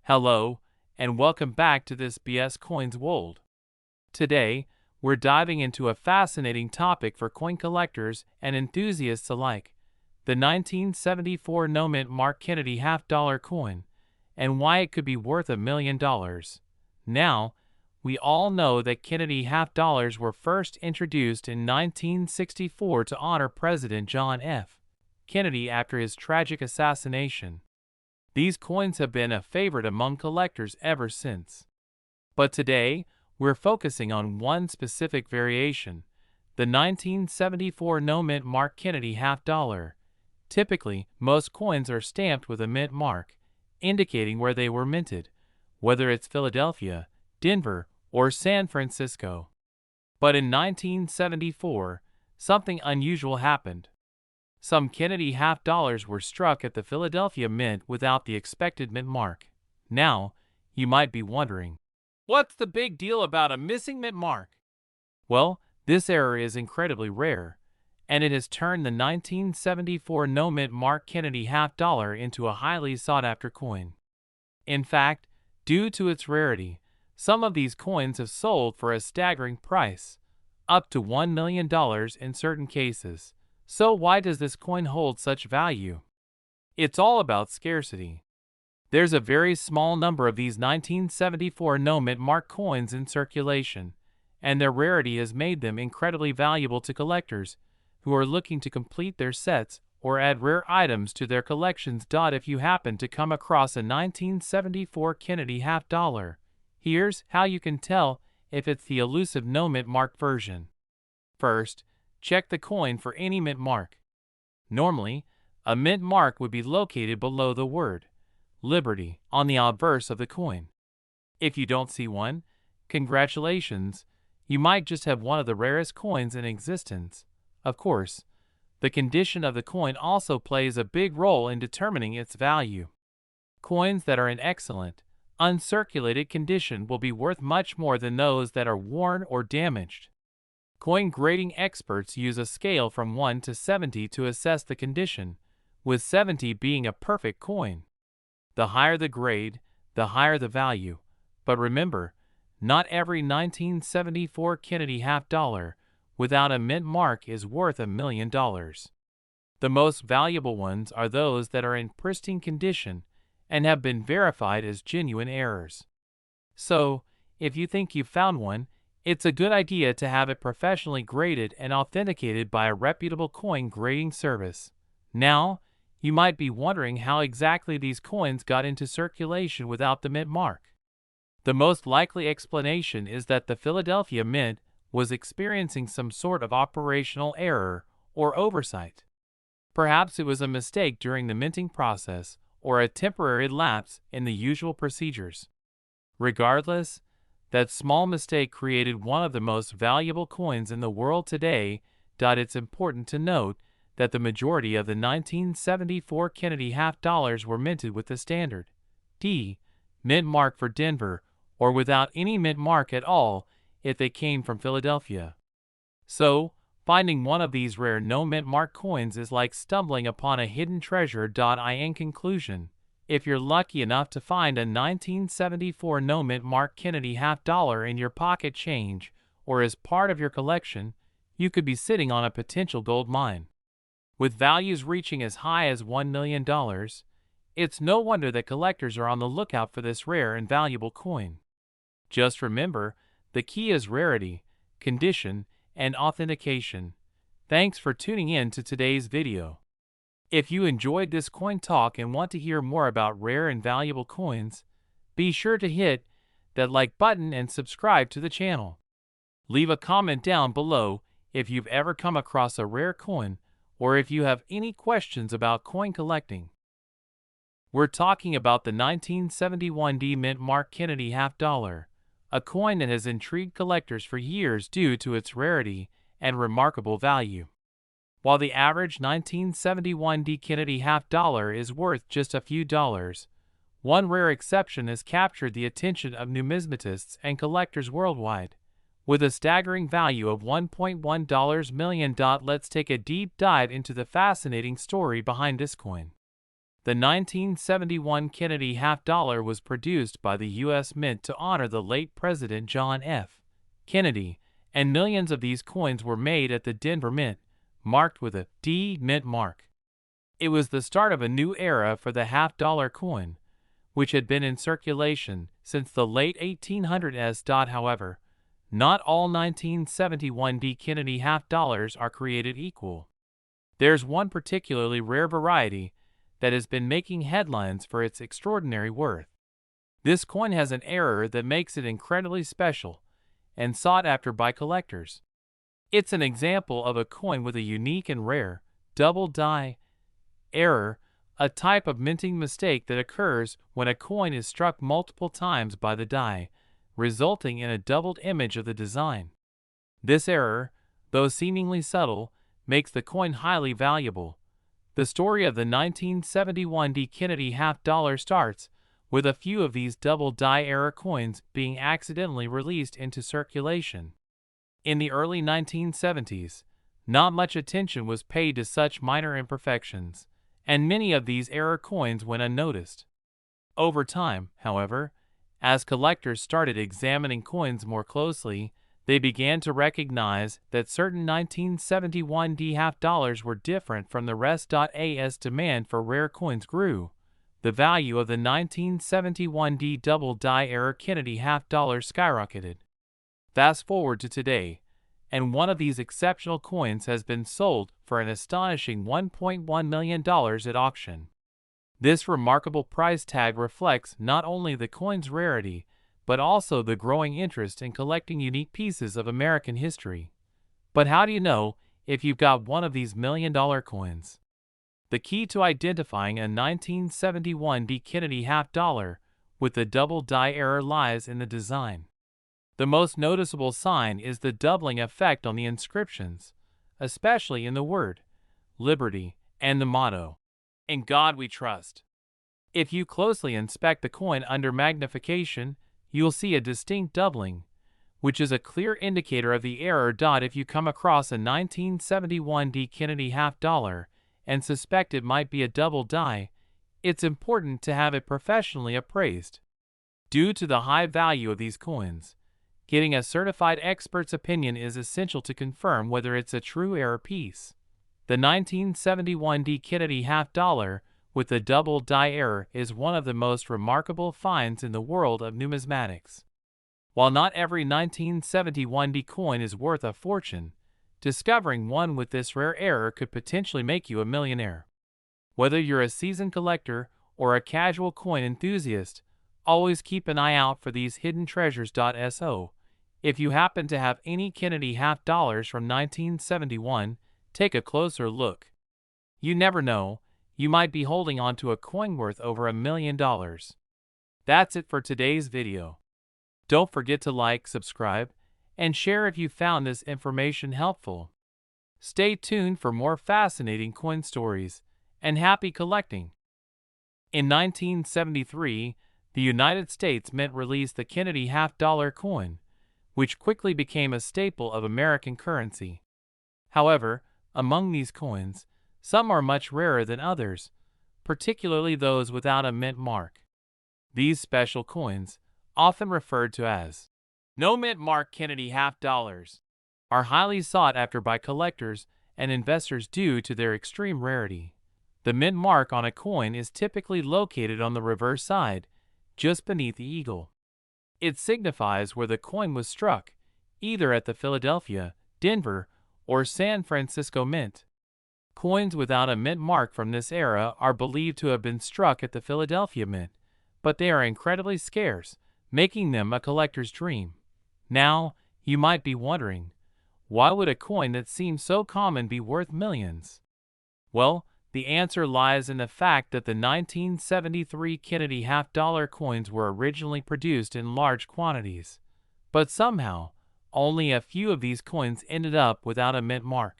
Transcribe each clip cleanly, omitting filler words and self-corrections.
Hello, and welcome back to this BS Coins world. Today, we're diving into a fascinating topic for coin collectors and enthusiasts alike, the 1974 no-mint Mark Kennedy half-dollar coin, and why it could be worth $1 million. Now, we all know that Kennedy half-dollars were first introduced in 1964 to honor President John F. Kennedy after his tragic assassination. These coins have been a favorite among collectors ever since. But today, we're focusing on one specific variation, the 1974 no-mint Mark Kennedy half-dollar. Typically, most coins are stamped with a mint mark, indicating where they were minted, whether it's Philadelphia, Denver, or San Francisco. But in 1974, something unusual happened. Some Kennedy half-dollars were struck at the Philadelphia Mint without the expected mint mark. Now, you might be wondering, what's the big deal about a missing mint mark? Well, this error is incredibly rare, and it has turned the 1974 no-mint Mark Kennedy half-dollar into a highly sought-after coin. In fact, due to its rarity, some of these coins have sold for a staggering price, up to $1 million in certain cases. So why does this coin hold such value? It's all about scarcity. There's a very small number of these 1974 no-mint Mark coins in circulation, and their rarity has made them incredibly valuable to collectors who are looking to complete their sets or add rare items to their collections. If you happen to come across a 1974 Kennedy half-dollar, here's how you can tell if it's the elusive no-mint mark version. First, check the coin for any mint mark. Normally, a mint mark would be located below the word Liberty on the obverse of the coin. If you don't see one, congratulations, you might just have one of the rarest coins in existence. Of course, the condition of the coin also plays a big role in determining its value. Coins that are in excellent, uncirculated condition will be worth much more than those that are worn or damaged. Coin grading experts use a scale from 1 to 70 to assess the condition, with 70 being a perfect coin. The higher the grade, the higher the value. But remember, not every 1974 Kennedy half-dollar without a mint mark is worth $1 million. The most valuable ones are those that are in pristine condition and have been verified as genuine errors. So, if you think you've found one, it's a good idea to have it professionally graded and authenticated by a reputable coin grading service. Now, you might be wondering how exactly these coins got into circulation without the mint mark. The most likely explanation is that the Philadelphia Mint was experiencing some sort of operational error or oversight. Perhaps it was a mistake during the minting process or a temporary lapse in the usual procedures. Regardless, that small mistake created one of the most valuable coins in the world today. It's important to note that the majority of the 1974 Kennedy half-dollars were minted with the standard D mint mark for Denver, or without any mint mark at all if they came from Philadelphia. So, finding one of these rare no-mint mark coins is like stumbling upon a hidden treasure. In conclusion, if you're lucky enough to find a 1974 no-mint Mark Kennedy half-dollar in your pocket change or as part of your collection, you could be sitting on a potential gold mine. With values reaching as high as $1 million, it's no wonder that collectors are on the lookout for this rare and valuable coin. Just remember, the key is rarity, condition, and authentication. Thanks for tuning in to today's video. If you enjoyed this coin talk and want to hear more about rare and valuable coins, be sure to hit that like button and subscribe to the channel. Leave a comment down below if you've ever come across a rare coin or if you have any questions about coin collecting. We're talking about the 1971 D mint Mark Kennedy half-dollar, a coin that has intrigued collectors for years due to its rarity and remarkable value. While the average 1971 D Kennedy half-dollar is worth just a few dollars, one rare exception has captured the attention of numismatists and collectors worldwide, with a staggering value of $1.1 million. Let's take a deep dive into the fascinating story behind this coin. The 1971 Kennedy half-dollar was produced by the U.S. Mint to honor the late President John F. Kennedy, and millions of these coins were made at the Denver Mint, marked with a D Mint mark. It was the start of a new era for the half-dollar coin, which had been in circulation since the late 1800s. However, not all 1971 D Kennedy half-dollars are created equal. There's one particularly rare variety that has been making headlines for its extraordinary worth. This coin has an error that makes it incredibly special and sought after by collectors. It's an example of a coin with a unique and rare double die error, a type of minting mistake that occurs when a coin is struck multiple times by the die, resulting in a doubled image of the design. This error, though seemingly subtle, makes the coin highly valuable. The story of the 1971 D Kennedy half-dollar starts with a few of these double die error coins being accidentally released into circulation. In the early 1970s, not much attention was paid to such minor imperfections, and many of these error coins went unnoticed. Over time, however, as collectors started examining coins more closely, they began to recognize that certain 1971 D half-dollars were different from the rest. As demand for rare coins grew, the value of the 1971 D double die error Kennedy half-dollar skyrocketed. Fast forward to today, and one of these exceptional coins has been sold for an astonishing $1.1 million at auction. This remarkable price tag reflects not only the coin's rarity, but also the growing interest in collecting unique pieces of American history. But how do you know if you've got one of these million-dollar coins? The key to identifying a 1971 D Kennedy half-dollar with the double die error lies in the design. The most noticeable sign is the doubling effect on the inscriptions, especially in the word Liberty and the motto, "In God We Trust." If you closely inspect the coin under magnification, you'll see a distinct doubling, which is a clear indicator of the error. If you come across a 1971 D Kennedy half-dollar and suspect it might be a double die, it's important to have it professionally appraised. Due to the high value of these coins, getting a certified expert's opinion is essential to confirm whether it's a true error piece. The 1971 D Kennedy half-dollar with the double die error is one of the most remarkable finds in the world of numismatics. While not every 1971 D coin is worth a fortune, discovering one with this rare error could potentially make you a millionaire. Whether you're a seasoned collector or a casual coin enthusiast, always keep an eye out for these hidden treasures. So, if you happen to have any Kennedy half-dollars from 1971, take a closer look. You never know, you might be holding on to a coin worth over $1 million. That's it for today's video. Don't forget to like, subscribe, and share if you found this information helpful. Stay tuned for more fascinating coin stories, and happy collecting! In 1973, the United States Mint released the Kennedy half-dollar coin, which quickly became a staple of American currency. However, among these coins, some are much rarer than others, particularly those without a mint mark. These special coins, often referred to as no mint mark Kennedy half-dollars, are highly sought after by collectors and investors due to their extreme rarity. The mint mark on a coin is typically located on the reverse side, just beneath the eagle. It signifies where the coin was struck, either at the Philadelphia, Denver, or San Francisco Mint. Coins without a mint mark from this era are believed to have been struck at the Philadelphia Mint, but they are incredibly scarce, making them a collector's dream. Now, you might be wondering, why would a coin that seems so common be worth millions? Well, the answer lies in the fact that the 1973 Kennedy half-dollar coins were originally produced in large quantities, but somehow, only a few of these coins ended up without a mint mark.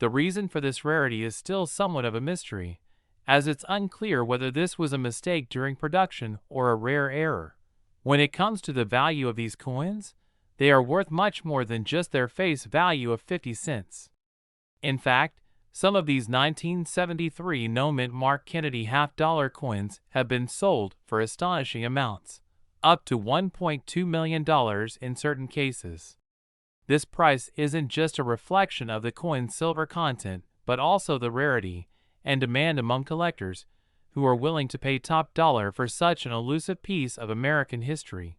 The reason for this rarity is still somewhat of a mystery, as it's unclear whether this was a mistake during production or a rare error. When it comes to the value of these coins, they are worth much more than just their face value of 50 cents. In fact, Some of these 1973 no-mint mark Kennedy half-dollar coins have been sold for astonishing amounts, up to $1.2 million in certain cases. This price isn't just a reflection of the coin's silver content, but also the rarity and demand among collectors who are willing to pay top dollar for such an elusive piece of American history.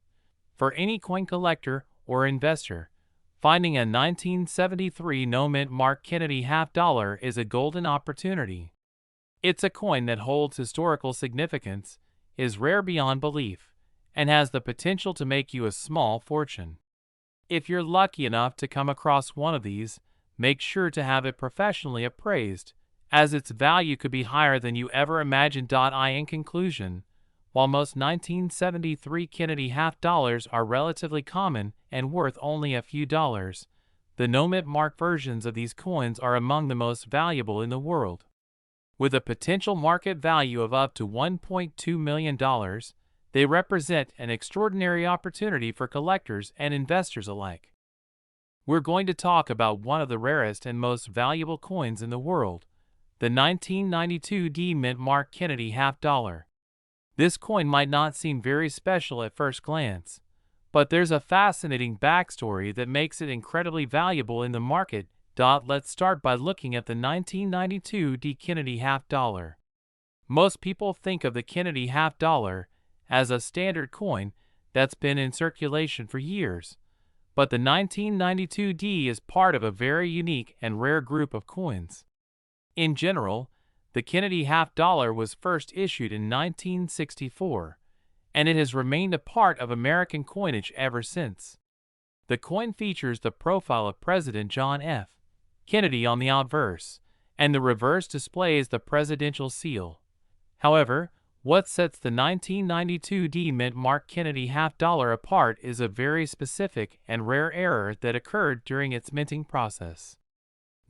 For any coin collector or investor, finding a 1973 no-mint mark Kennedy half-dollar is a golden opportunity. It's a coin that holds historical significance, is rare beyond belief, and has the potential to make you a small fortune. If you're lucky enough to come across one of these, make sure to have it professionally appraised, as its value could be higher than you ever imagined. In conclusion, while most 1973 Kennedy half-dollars are relatively common and worth only a few dollars, the no-mint mark versions of these coins are among the most valuable in the world. With a potential market value of up to $1.2 million, they represent an extraordinary opportunity for collectors and investors alike. We're going to talk about one of the rarest and most valuable coins in the world, the 1992 D-mint mark Kennedy half-dollar. This coin might not seem very special at first glance, but there's a fascinating backstory that makes it incredibly valuable in the market. Let's start by looking at the 1992 D Kennedy half-dollar. Most people think of the Kennedy half-dollar as a standard coin that's been in circulation for years, but the 1992 D is part of a very unique and rare group of coins. In general, the Kennedy half-dollar was first issued in 1964, and it has remained a part of American coinage ever since. The coin features the profile of President John F. Kennedy on the obverse, and the reverse displays the presidential seal. However, what sets the 1992 D-mint mark Kennedy half-dollar apart is a very specific and rare error that occurred during its minting process.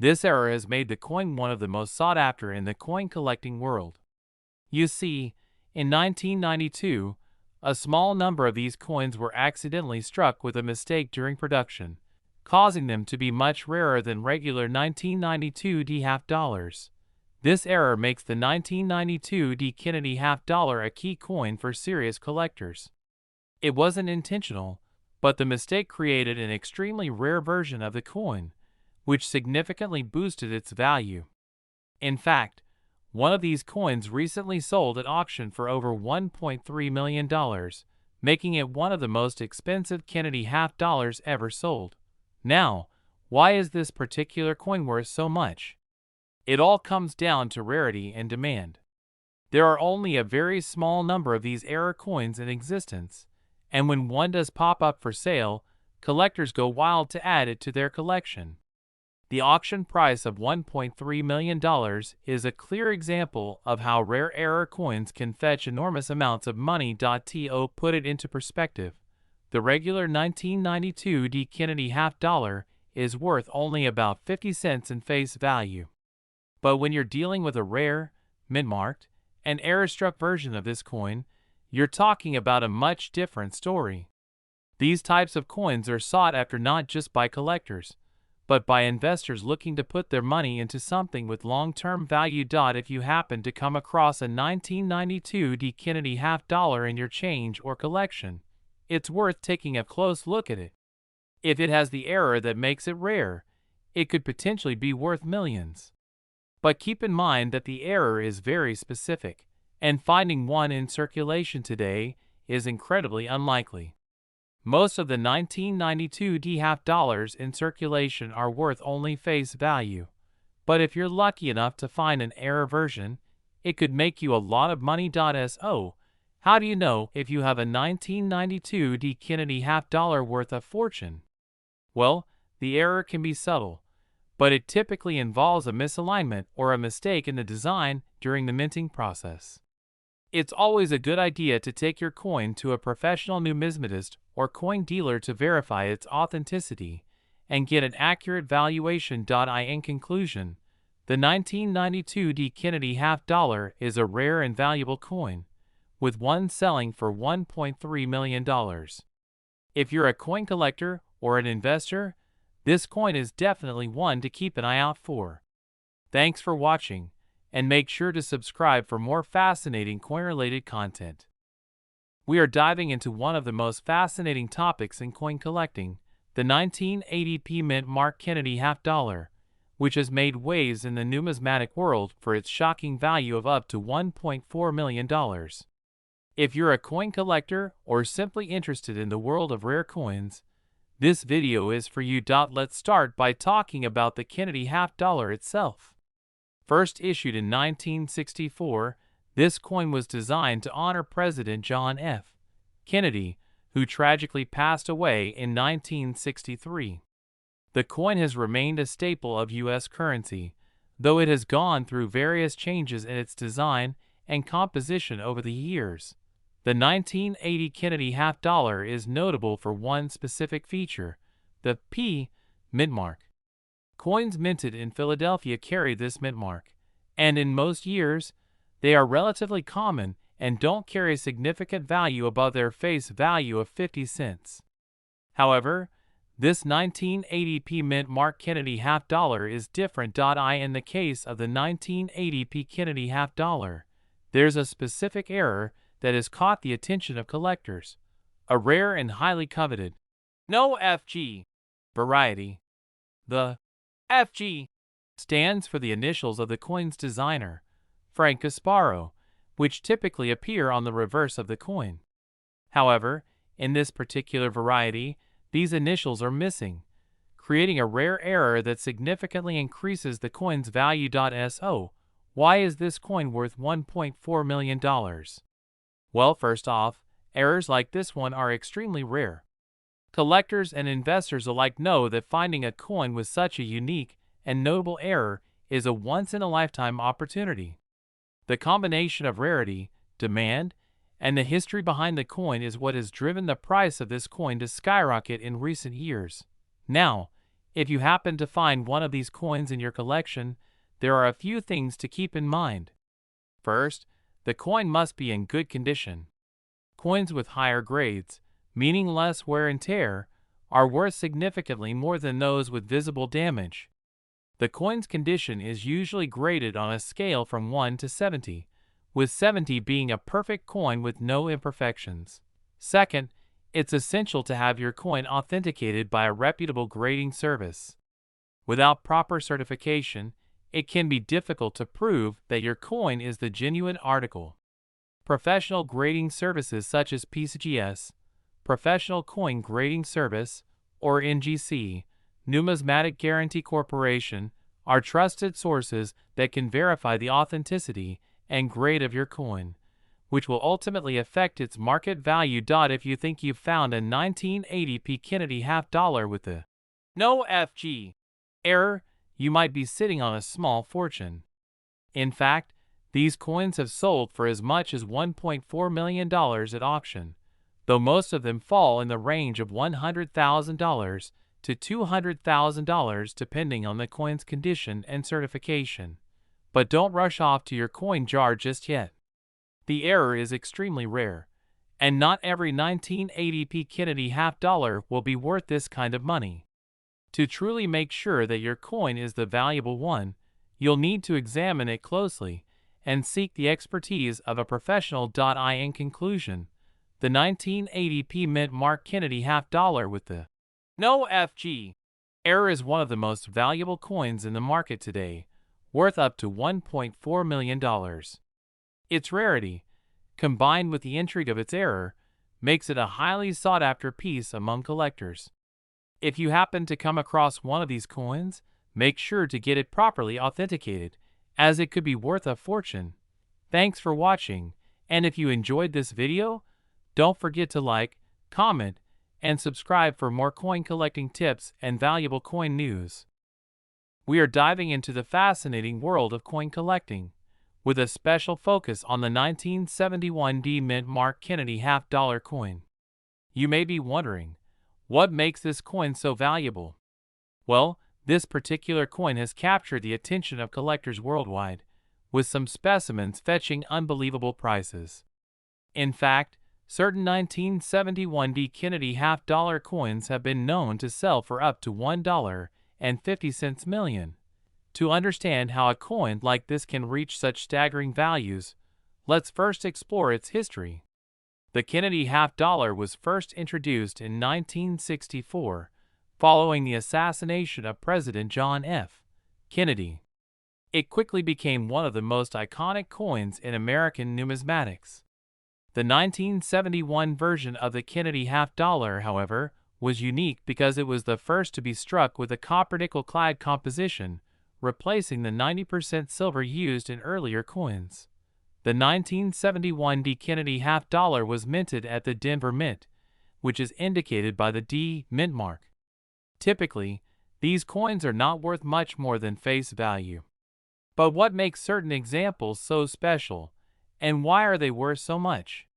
This error has made the coin one of the most sought after in the coin collecting world. You see, in 1992, a small number of these coins were accidentally struck with a mistake during production, causing them to be much rarer than regular 1992 D half-dollars. This error makes the 1992 D Kennedy half-dollar a key coin for serious collectors. It wasn't intentional, but the mistake created an extremely rare version of the coin, which significantly boosted its value. In fact, one of these coins recently sold at auction for over $1.3 million, making it one of the most expensive Kennedy half-dollars ever sold. Now, why is this particular coin worth so much? It all comes down to rarity and demand. There are only a very small number of these rare coins in existence, and when one does pop up for sale, collectors go wild to add it to their collection. The auction price of $1.3 million is a clear example of how rare coins can fetch enormous amounts of money. To put it into perspective, the regular 1992 D Kennedy half-dollar is worth only about 50 cents in face value. But when you're dealing with a rare, mint-marked, and error-struck version of this coin, you're talking about a much different story. These types of coins are sought after not just by collectors, but by investors looking to put their money into something with long-term value. If you happen to come across a 1992 D Kennedy half-dollar in your change or collection, it's worth taking a close look at it. If it has the error that makes it rare, it could potentially be worth millions. But keep in mind that the error is very specific, and finding one in circulation today is incredibly unlikely. Most of the 1992 D half-dollars in circulation are worth only face value, but if you're lucky enough to find an error version, it could make you a lot of money. So, how do you know if you have a 1992 D Kennedy half-dollar worth a fortune? Well, the error can be subtle, but it typically involves a misalignment or a mistake in the design during the minting process. It's always a good idea to take your coin to a professional numismatist or coin dealer to verify its authenticity and get an accurate valuation. In conclusion, the 1992 D Kennedy half-dollar is a rare and valuable coin, with one selling for $1.3 million. If you're a coin collector or an investor, this coin is definitely one to keep an eye out for. Thanks for watching, and make sure to subscribe for more fascinating coin-related content. We are diving into one of the most fascinating topics in coin collecting, the 1980p mint mark Kennedy half dollar, which has made waves in the numismatic world for its shocking value of up to $1.4 million. If you're a coin collector or simply interested in the world of rare coins, this video is for you. Let's start by talking about the Kennedy half dollar itself. First issued in 1964, this coin was designed to honor President John F. Kennedy, who tragically passed away in 1963. The coin has remained a staple of U.S. currency, though it has gone through various changes in its design and composition over the years. The 1980 Kennedy half dollar is notable for one specific feature, the P mint mark. Coins minted in Philadelphia carry this mint mark, and in most years, they are relatively common and don't carry significant value above their face value of 50 cents. However, this 1980p mint mark Kennedy half dollar is different. In the case of the 1980p Kennedy half dollar, there's a specific error that has caught the attention of collectors, a rare and highly coveted no FG variety. The FG stands for the initials of the coin's designer, Frank Gasparo, which typically appear on the reverse of the coin. However, in this particular variety, these initials are missing, creating a rare error that significantly increases the coin's value. So, why is this coin worth $1.4 million? Well, first off, errors like this one are extremely rare. Collectors and investors alike know that finding a coin with such a unique and notable error is a once-in-a-lifetime opportunity. The combination of rarity, demand, and the history behind the coin is what has driven the price of this coin to skyrocket in recent years. Now, if you happen to find one of these coins in your collection, there are a few things to keep in mind. First, the coin must be in good condition. Coins with higher grades, meaning less wear and tear, are worth significantly more than those with visible damage. The coin's condition is usually graded on a scale from 1 to 70, with 70 being a perfect coin with no imperfections. Second, it's essential to have your coin authenticated by a reputable grading service. Without proper certification, it can be difficult to prove that your coin is the genuine article. Professional grading services such as PCGS, Professional Coin Grading Service, or NGC, Numismatic Guarantee Corporation, are trusted sources that can verify the authenticity and grade of your coin, which will ultimately affect its market value. If you think you've found a 1980p Kennedy half dollar with the no FG error, you might be sitting on a small fortune. In fact, these coins have sold for as much as $1.4 million at auction, though most of them fall in the range of $100,000 to $200,000 depending on the coin's condition and certification. But don't rush off to your coin jar just yet. The error is extremely rare, and not every 1980p Kennedy half dollar will be worth this kind of money. To truly make sure that your coin is the valuable one, you'll need to examine it closely and seek the expertise of a professional. In conclusion, the 1980p mint mark Kennedy half dollar with the no FG error is one of the most valuable coins in the market today, worth up to $1.4 million. Its rarity, combined with the intrigue of its error, makes it a highly sought-after piece among collectors. If you happen to come across one of these coins, make sure to get it properly authenticated, as it could be worth a fortune. Thanks for watching, and if you enjoyed this video, don't forget to like, comment, and subscribe for more coin collecting tips and valuable coin news. We are diving into the fascinating world of coin collecting, with a special focus on the 1971D mint mark Kennedy half dollar coin. You may be wondering, what makes this coin so valuable? Well, this particular coin has captured the attention of collectors worldwide, with some specimens fetching unbelievable prices. In fact, certain 1971D Kennedy half dollar coins have been known to sell for up to $1.50 million. To understand how a coin like this can reach such staggering values, let's first explore its history. The Kennedy half-dollar was first introduced in 1964, following the assassination of President John F. Kennedy. It quickly became one of the most iconic coins in American numismatics. The 1971 version of the Kennedy half-dollar, however, was unique because it was the first to be struck with a copper-nickel-clad composition, replacing the 90% silver used in earlier coins. The 1971 D Kennedy half-dollar was minted at the Denver Mint, which is indicated by the D mint mark. Typically, these coins are not worth much more than face value. But what makes certain examples so special, and why are they worth so much?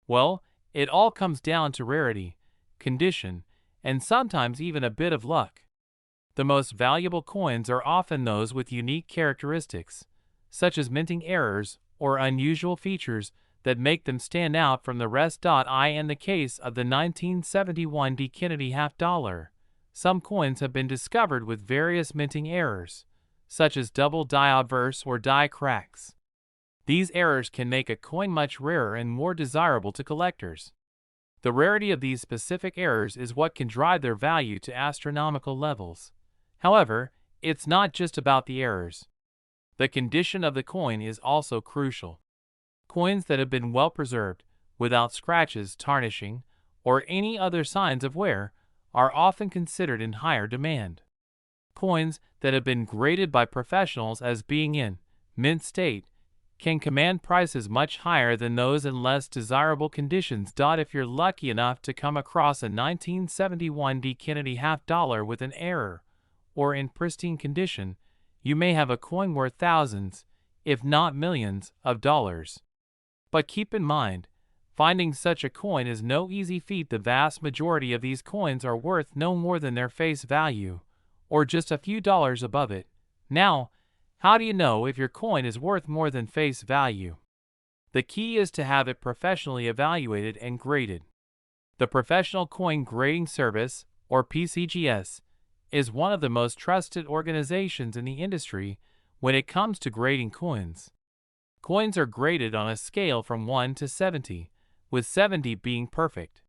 Well, it all comes down to rarity, condition, and sometimes even a bit of luck. The most valuable coins are often those with unique characteristics, such as minting errors or unusual features that make them stand out from the rest. In the case of the 1971 D Kennedy half-dollar, some coins have been discovered with various minting errors, such as double die obverse or die cracks. These errors can make a coin much rarer and more desirable to collectors. The rarity of these specific errors is what can drive their value to astronomical levels. However, it's not just about the errors. The condition of the coin is also crucial. Coins that have been well preserved, without scratches, tarnishing, or any other signs of wear, are often considered in higher demand. Coins that have been graded by professionals as being in mint state can command prices much higher than those in less desirable conditions. If you're lucky enough to come across a 1971 D Kennedy half-dollar with an error, or in pristine condition, you may have a coin worth thousands, if not millions, of dollars. But keep in mind, finding such a coin is no easy feat. The vast majority of these coins are worth no more than their face value, or just a few dollars above it. Now, how do you know if your coin is worth more than face value? The key is to have it professionally evaluated and graded. The Professional Coin Grading Service, or PCGS, is one of the most trusted organizations in the industry when it comes to grading coins. Coins are graded on a scale from 1 to 70, with 70 being perfect.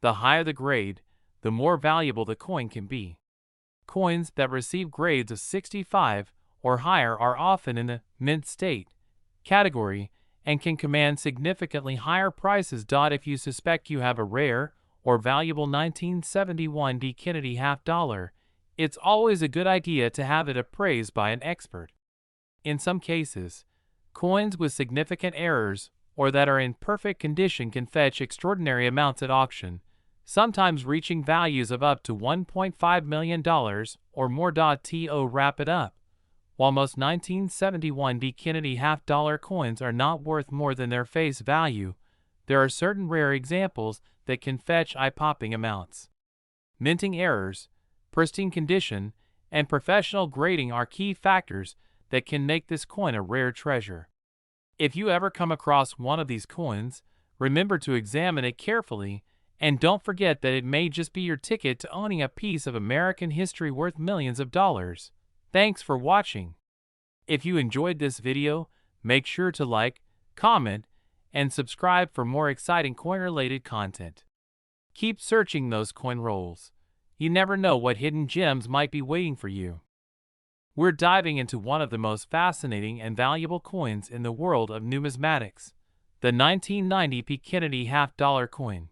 The higher the grade, the more valuable the coin can be. Coins that receive grades of 65 or higher are often in the mint state category and can command significantly higher prices. If you suspect you have a rare or valuable 1971 D Kennedy half-dollar, it's always a good idea to have it appraised by an expert. In some cases, coins with significant errors or that are in perfect condition can fetch extraordinary amounts at auction, sometimes reaching values of up to $1.5 million or more. To wrap it up, while most 1971 D Kennedy half-dollar coins are not worth more than their face value, there are certain rare examples that can fetch eye-popping amounts. Minting errors, pristine condition, and professional grading are key factors that can make this coin a rare treasure. If you ever come across one of these coins, remember to examine it carefully, and don't forget that it may just be your ticket to owning a piece of American history worth millions of dollars. Thanks for watching. If you enjoyed this video, make sure to like, comment, and subscribe for more exciting coin-related content. Keep searching those coin rolls. You never know what hidden gems might be waiting for you. We're diving into one of the most fascinating and valuable coins in the world of numismatics, the 1990 P. Kennedy half-dollar coin.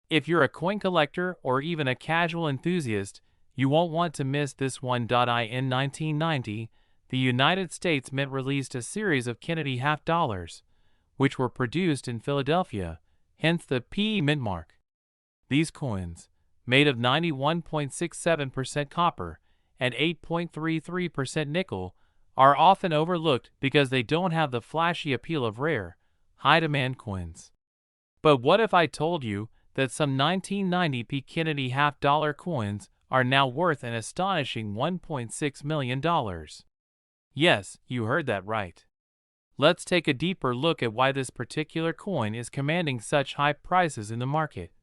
If you're a coin collector or even a casual enthusiast, you won't want to miss this one. In 1990, the United States Mint released a series of Kennedy half-dollars, which were produced in Philadelphia, hence the P mint mark. These coins, made of 91.67% copper and 8.33% nickel, are often overlooked because they don't have the flashy appeal of rare, high-demand coins. But what if I told you that some 1990 P. Kennedy half-dollar coins are now worth an astonishing $1.6 million? Yes, you heard that right. Let's take a deeper look at why this particular coin is commanding such high prices in the market.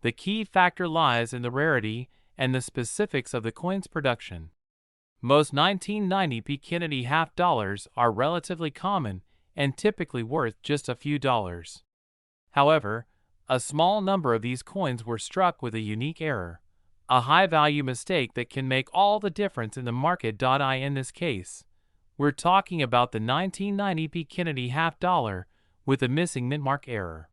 The key factor lies in the rarity and the specifics of the coin's production. Most 1990 Kennedy half dollars are relatively common and typically worth just a few dollars. However, a small number of these coins were struck with a unique error, a high-value mistake that can make all the difference in the market. In this case, we're talking about the 1990 Kennedy half dollar with a missing mint mark error.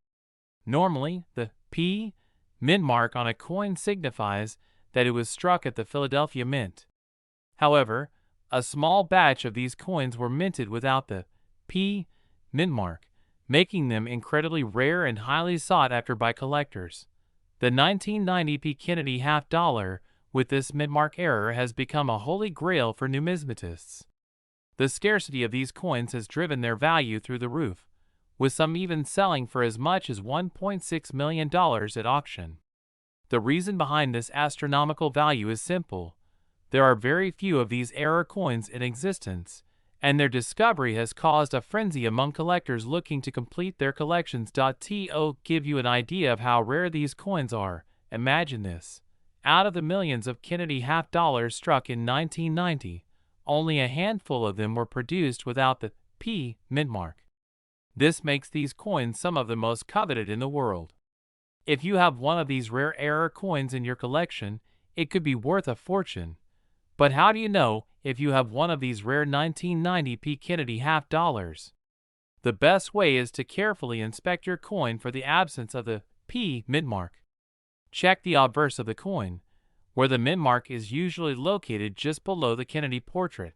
Normally, the P mint mark on a coin signifies that it was struck at the Philadelphia Mint. However, a small batch of these coins were minted without the P mint mark, making them incredibly rare and highly sought after by collectors. The 1990 Kennedy half dollar with this mint mark error has become a holy grail for numismatists. The scarcity of these coins has driven their value through the roof, with some even selling for as much as $1.6 million at auction. The reason behind this astronomical value is simple. There are very few of these error coins in existence, and their discovery has caused a frenzy among collectors looking to complete their collections. To give you an idea of how rare these coins are, imagine this. Out of the millions of Kennedy half dollars struck in 1990, only a handful of them were produced without the P mint mark. This makes these coins some of the most coveted in the world. If you have one of these rare error coins in your collection, it could be worth a fortune. But how do you know if you have one of these rare 1990 Kennedy half dollars? The best way is to carefully inspect your coin for the absence of the P mint mark. Check the obverse of the coin, where the mint mark is usually located just below the Kennedy portrait.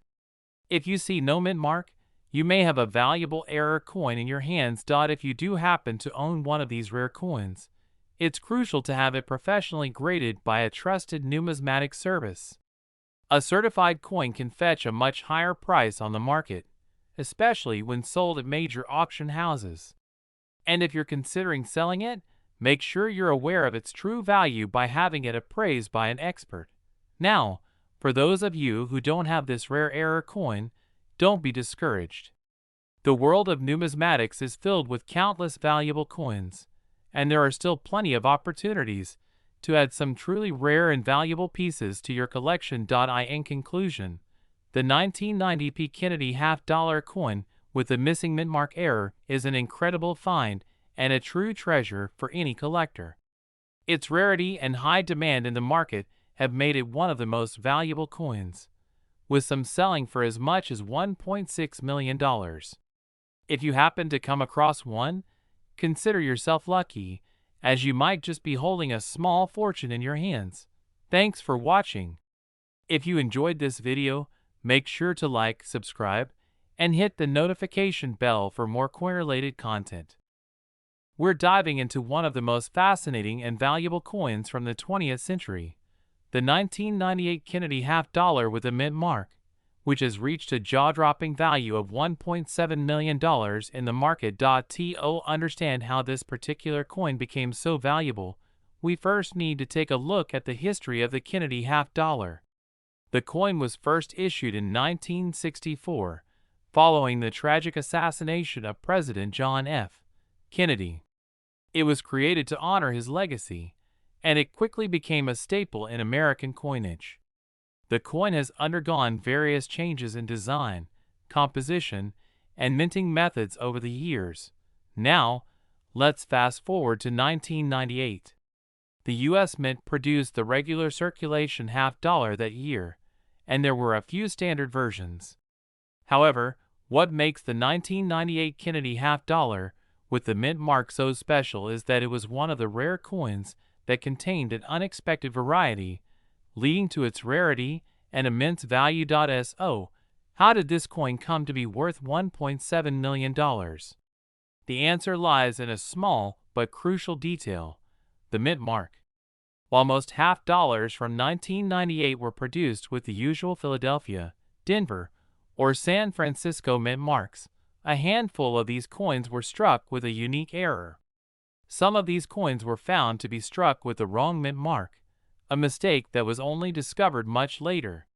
If you see no mint mark, you may have a valuable error coin in your hands. If you do happen to own one of these rare coins, it's crucial to have it professionally graded by a trusted numismatic service. A certified coin can fetch a much higher price on the market, especially when sold at major auction houses. And if you're considering selling it, make sure you're aware of its true value by having it appraised by an expert. Now, for those of you who don't have this rare error coin, don't be discouraged. The world of numismatics is filled with countless valuable coins, and there are still plenty of opportunities to add some truly rare and valuable pieces to your collection. In conclusion, the 1990 Kennedy half dollar coin with the missing mint mark error is an incredible find and a true treasure for any collector. Its rarity and high demand in the market have made it one of the most valuable coins, with some selling for as much as $1.6 million. If you happen to come across one, consider yourself lucky, as you might just be holding a small fortune in your hands. Thanks for watching. If you enjoyed this video, make sure to like, subscribe, and hit the notification bell for more coin-related content. We're diving into one of the most fascinating and valuable coins from the 20th century, the 1998 Kennedy half dollar with a mint mark, which has reached a jaw-dropping value of $1.7 million in the market. To understand how this particular coin became so valuable, we first need to take a look at the history of the Kennedy half dollar. The coin was first issued in 1964, following the tragic assassination of President John F. Kennedy. It was created to honor his legacy, and it quickly became a staple in American coinage. The coin has undergone various changes in design, composition, and minting methods over the years. Now, let's fast forward to 1998. The U.S. Mint produced the regular circulation half dollar that year, and there were a few standard versions. However, what makes the 1998 Kennedy half dollar with the mint mark so special is that it was one of the rare coins that contained an unexpected variety, leading to its rarity and immense value. So, how did this coin come to be worth $1.7 million? The answer lies in a small but crucial detail: the mint mark. While most half dollars from 1998 were produced with the usual Philadelphia, Denver, or San Francisco mint marks, a handful of these coins were struck with a unique error. Some of these coins were found to be struck with the wrong mint mark, a mistake that was only discovered much later.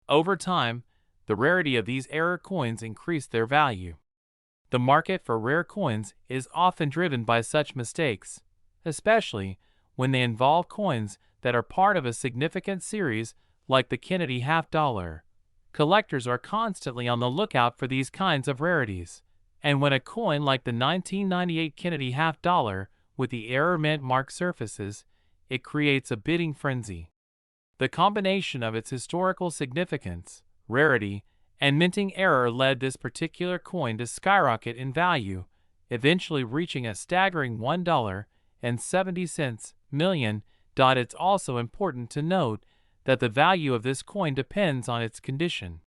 Over time, the rarity of these error coins increased their value. The market for rare coins is often driven by such mistakes, especially when they involve coins that are part of a significant series like the Kennedy half dollar. collectors are constantly on the lookout for these kinds of rarities. And when a coin like the 1998 Kennedy half dollar with the error mint mark surfaces, it creates a bidding frenzy. The combination of its historical significance, rarity, and minting error led this particular coin to skyrocket in value, eventually reaching a staggering $1.70 million. It's also important to note that the value of this coin depends on its condition.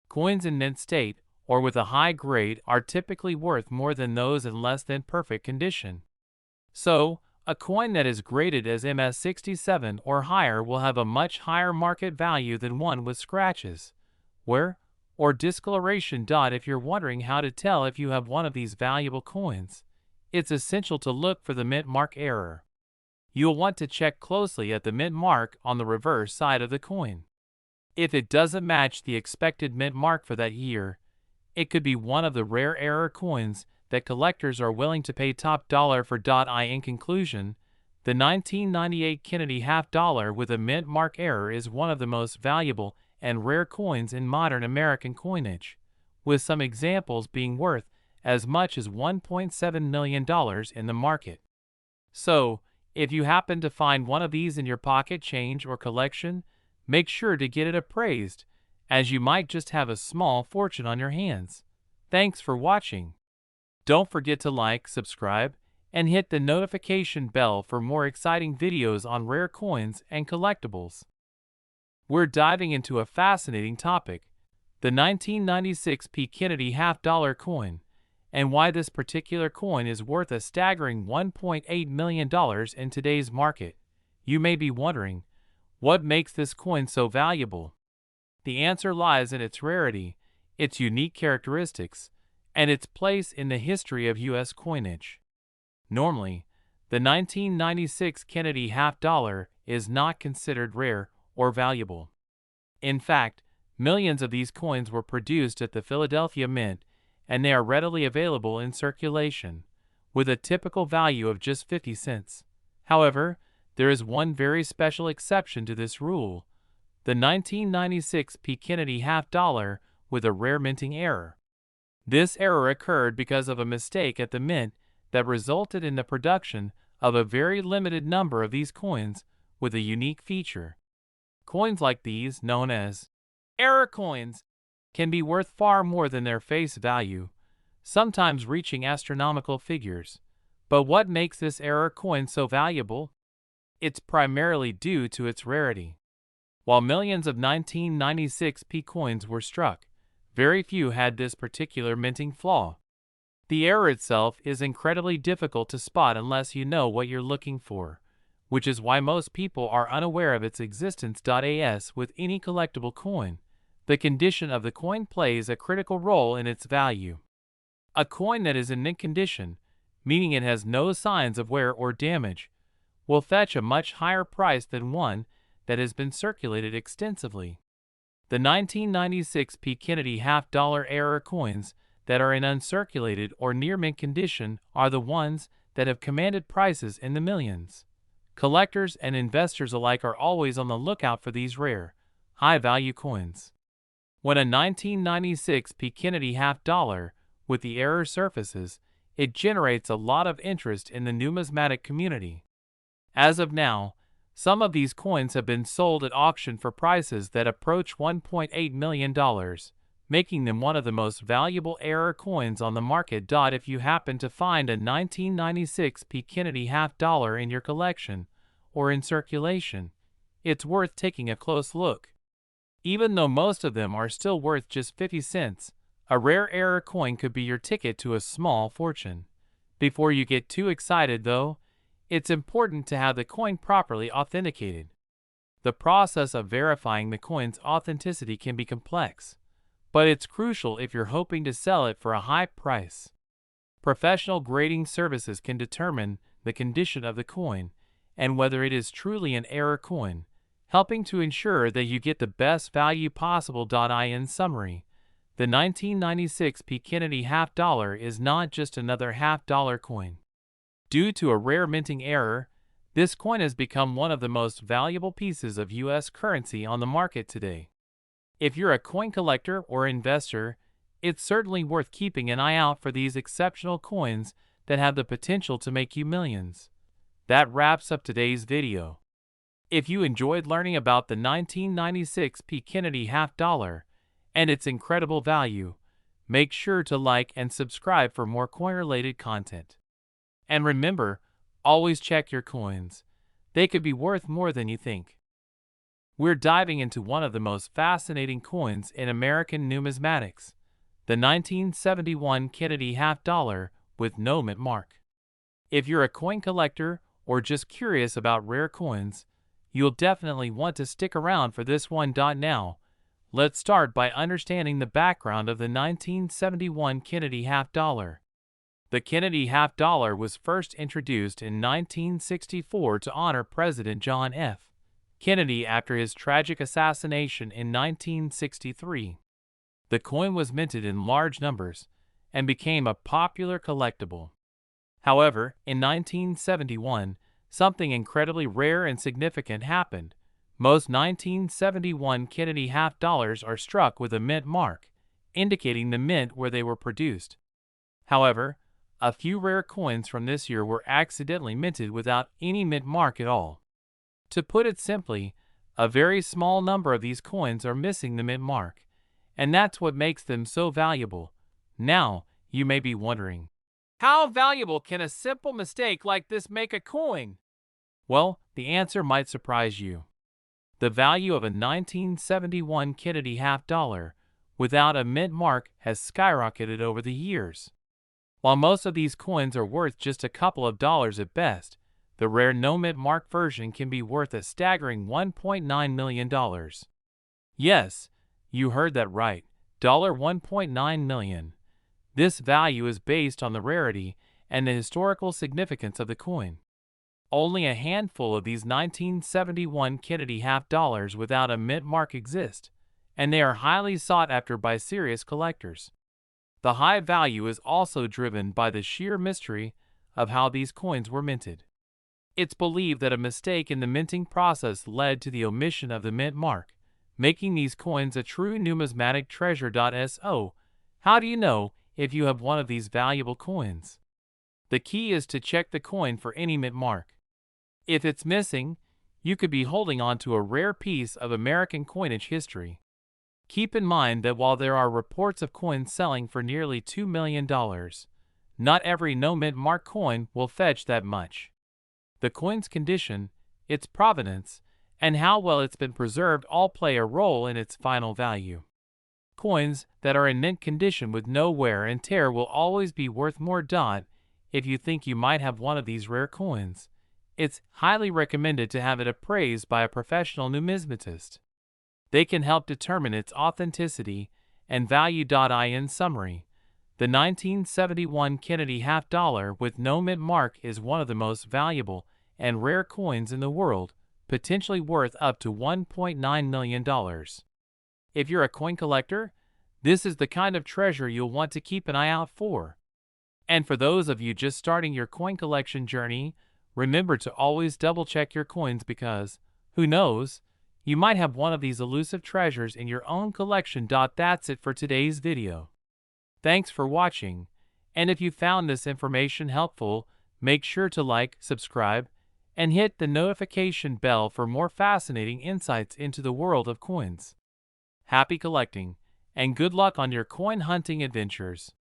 Coins in mint state, or with a high grade, are typically worth more than those in less than perfect condition. So, a coin that is graded as MS67 or higher will have a much higher market value than one with scratches, wear, or discoloration. If you're wondering how to tell if you have one of these valuable coins, it's essential to look for the mint mark error. You'll want to check closely at the mint mark on the reverse side of the coin. If it doesn't match the expected mint mark for that year, it could be one of the rare error coins that collectors are willing to pay top dollar for. In conclusion, the 1998 Kennedy half dollar with a mint mark error is one of the most valuable and rare coins in modern American coinage, with some examples being worth as much as $1.7 million in the market. So, if you happen to find one of these in your pocket change or collection, make sure to get it appraised, as you might just have a small fortune on your hands. Thanks for watching. Don't forget to like, subscribe, and hit the notification bell for more exciting videos on rare coins and collectibles. We're diving into a fascinating topic, the 1996 Kennedy half dollar coin, and why this particular coin is worth a staggering $1.8 million in today's market. You may be wondering, what makes this coin so valuable? The answer lies in its rarity, its unique characteristics, and its place in the history of U.S. coinage. Normally, the 1996 Kennedy half dollar is not considered rare or valuable. In fact, millions of these coins were produced at the Philadelphia Mint, and they are readily available in circulation, with a typical value of just 50 cents. However, there is one very special exception to this rule, the 1996 Kennedy half dollar with a rare minting error. This error occurred because of a mistake at the mint that resulted in the production of a very limited number of these coins with a unique feature. Coins like these, known as error coins, can be worth far more than their face value, sometimes reaching astronomical figures. But what makes this error coin so valuable? It's primarily due to its rarity. While millions of 1996 coins were struck, very few had this particular minting flaw. The error itself is incredibly difficult to spot unless you know what you're looking for, which is why most people are unaware of its existence. As with any collectible coin, the condition of the coin plays a critical role in its value. A coin that is in mint condition, meaning it has no signs of wear or damage, will fetch a much higher price than one that has been circulated extensively. The 1996 Kennedy half dollar error coins that are in uncirculated or near mint condition are the ones that have commanded prices in the millions. Collectors and investors alike are always on the lookout for these rare, high-value coins. When a 1996 Kennedy half dollar with the error surfaces, it generates a lot of interest in the numismatic community. As of now, some of these coins have been sold at auction for prices that approach $1.8 million, making them one of the most valuable error coins on the market. If you happen to find a 1996 Kennedy half dollar in your collection or in circulation, it's worth taking a close look. Even though most of them are still worth just 50 cents, a rare error coin could be your ticket to a small fortune. Before you get too excited though, it's important to have the coin properly authenticated. The process of verifying the coin's authenticity can be complex, but it's crucial if you're hoping to sell it for a high price. Professional grading services can determine the condition of the coin and whether it is truly an error coin, helping to ensure that you get the best value possible. In summary, the 1996 Kennedy half dollar is not just another half dollar coin. Due to a rare minting error, this coin has become one of the most valuable pieces of U.S. currency on the market today. If you're a coin collector or investor, it's certainly worth keeping an eye out for these exceptional coins that have the potential to make you millions. That wraps up today's video. If you enjoyed learning about the 1996 Keenedy half dollar and its incredible value, make sure to like and subscribe for more coin-related content. And remember, always check your coins. They could be worth more than you think. We're diving into one of the most fascinating coins in American numismatics, the 1971 Keenedy half dollar with no mint mark. If you're a coin collector or just curious about rare coins, you'll definitely want to stick around for this one. Now, let's start by understanding the background of the 1971 Keenedy half dollar. The Keenedy half dollar was first introduced in 1964 to honor President John F. Kennedy after his tragic assassination in 1963. The coin was minted in large numbers and became a popular collectible. However, in 1971, something incredibly rare and significant happened. Most 1971 Keenedy half dollars are struck with a mint mark, indicating the mint where they were produced. However, a few rare coins from this year were accidentally minted without any mint mark at all. To put it simply, a very small number of these coins are missing the mint mark, and that's what makes them so valuable. Now, you may be wondering, how valuable can a simple mistake like this make a coin? Well, the answer might surprise you. The value of a 1971 Keenedy half dollar without a mint mark has skyrocketed over the years. While most of these coins are worth just a couple of dollars at best, the rare no mint mark version can be worth a staggering $1.9 million. Yes, you heard that right, $1.9 million. This value is based on the rarity and the historical significance of the coin. Only a handful of these 1971 Keenedy half dollars without a mint mark exist, and they are highly sought after by serious collectors. The high value is also driven by the sheer mystery of how these coins were minted. It's believed that a mistake in the minting process led to the omission of the mint mark, making these coins a true numismatic treasure. So, how do you know if you have one of these valuable coins? The key is to check the coin for any mint mark. If it's missing, you could be holding on to a rare piece of American coinage history. Keep in mind that while there are reports of coins selling for nearly $2 million, not every no mint mark coin will fetch that much. The coin's condition, its provenance, and how well it's been preserved all play a role in its final value. Coins that are in mint condition with no wear and tear will always be worth more. If you think you might have one of these rare coins, it's highly recommended to have it appraised by a professional numismatist. They can help determine its authenticity and value. In summary, the 1971 Keenedy half dollar with no mint mark is one of the most valuable and rare coins in the world, potentially worth up to $1.9 million. If you're a coin collector, this is the kind of treasure you'll want to keep an eye out for. And for those of you just starting your coin collection journey, remember to always double-check your coins because, who knows, you might have one of these elusive treasures in your own collection. That's it for today's video. Thanks for watching, and if you found this information helpful, make sure to like, subscribe, and hit the notification bell for more fascinating insights into the world of coins. Happy collecting, and good luck on your coin hunting adventures.